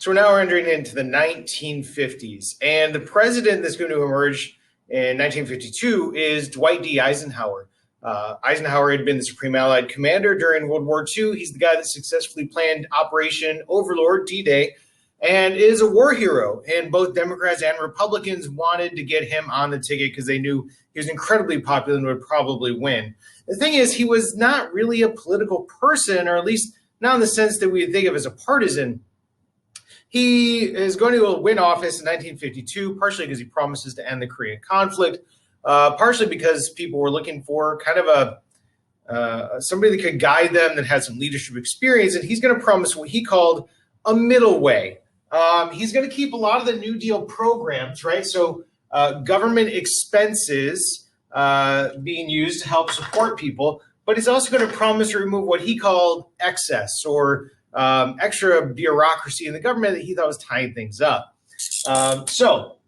So now we're entering into the 1950s, and the president that's going to emerge in 1952 is Dwight D Eisenhower. Eisenhower had been the Supreme Allied Commander during World War II. He's the guy that successfully planned Operation Overlord, D-Day, and is a war hero. And both Democrats and Republicans wanted to get him on the ticket because they knew he was incredibly popular and would probably win. The thing is, he was not really a political person, or at least not in the sense that we would think of as a partisan. He is going to win office in 1952, partially because he promises to end the Korean conflict, partially because people were looking for kind of somebody that could guide them, that had some leadership experience, and he's going to promise what he called a middle way. He's going to keep a lot of the New Deal programs, right? So government expenses being used to help support people, but he's also going to promise to remove what he called excess or extra bureaucracy in the government that he thought was tying things up. So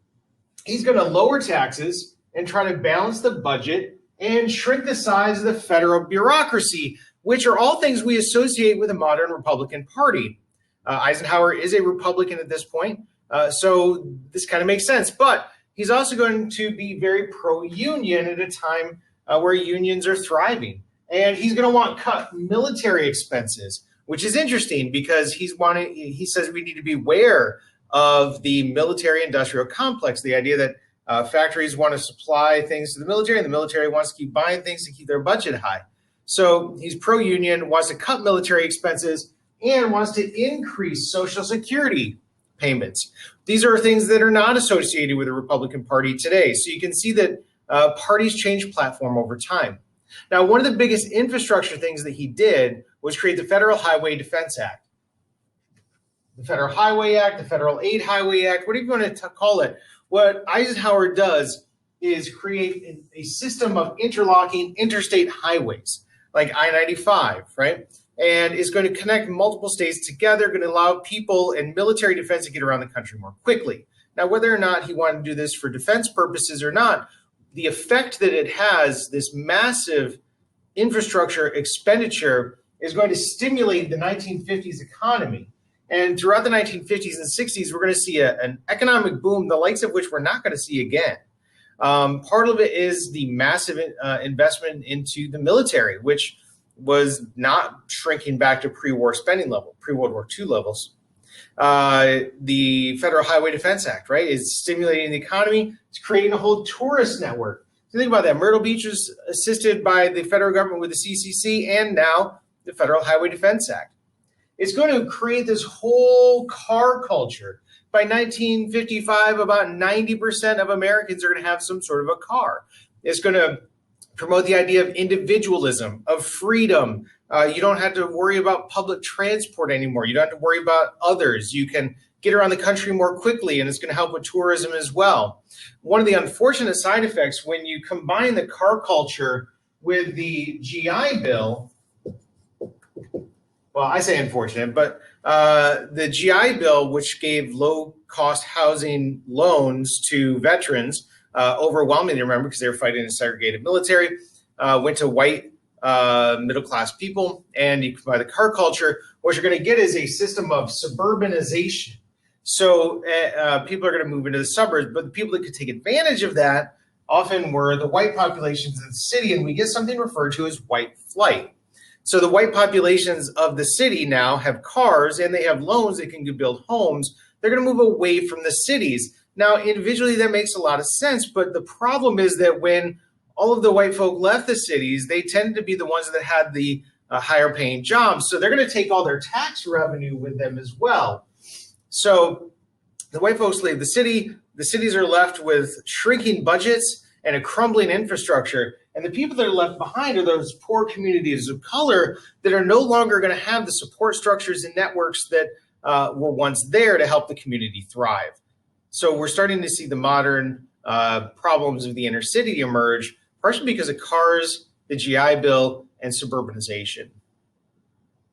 he's going to lower taxes and try to balance the budget and shrink the size of the federal bureaucracy, which are all things we associate with a modern Republican Party. Eisenhower is a Republican at this point, so this kind of makes sense. But he's also going to be very pro-union at a time where unions are thriving. And he's going to want to cut military expenses, which is interesting because he says we need to be aware of the military-industrial complex, the idea that factories want to supply things to the military and the military wants to keep buying things to keep their budget high. So he's pro-union, wants to cut military expenses, and wants to increase Social Security payments. These are things that are not associated with the Republican Party today. So you can see that parties change platform over time. Now, one of the biggest infrastructure things that he did was create the Federal Highway Defense Act. The Federal Highway Act, the Federal Aid Highway Act, whatever you want to call it. What Eisenhower does is create a system of interlocking interstate highways, like I-95, right? And is going to connect multiple states together, going to allow people and military defense to get around the country more quickly. Now, whether or not he wanted to do this for defense purposes or not, the effect that it has, this massive infrastructure expenditure, is going to stimulate the 1950s economy. And throughout the 1950s and 60s, we're going to see an economic boom, the likes of which we're not going to see again. Part of it is the massive investment into the military, which was not shrinking back to pre-war spending level, pre-World War II levels. The Federal Highway Defense Act, right, is stimulating the economy. It's creating a whole tourist network. So think about that. Myrtle Beach was assisted by the federal government with the CCC and now the Federal Highway Defense Act. It's going to create this whole car culture. By 1955, about 90% of Americans are going to have some sort of a car. It's going to promote the idea of individualism, of freedom. You don't have to worry about public transport anymore. You don't have to worry about others. You can get around the country more quickly, and it's going to help with tourism as well. One of the unfortunate side effects when you combine the car culture with the GI Bill, well, I say unfortunate, but the GI Bill, which gave low-cost housing loans to veterans, overwhelmingly, remember, because they were fighting a segregated military, went to white middle-class people, and you by the car culture, what you're going to get is a system of suburbanization. So people are going to move into the suburbs, but the people that could take advantage of that often were the white populations of the city, and we get something referred to as white flight. So the white populations of the city now have cars, and they have loans that can build homes. They're going to move away from the cities. Now, individually, that makes a lot of sense, but the problem is that when all of the white folk left the cities, they tended to be the ones that had the higher paying jobs. So they're going to take all their tax revenue with them as well. So the white folks leave the city. The cities are left with shrinking budgets and a crumbling infrastructure. And the people that are left behind are those poor communities of color that are no longer going to have the support structures and networks that were once there to help the community thrive. So we're starting to see the modern problems of the inner city emerge, partially because of cars, the GI Bill, and suburbanization.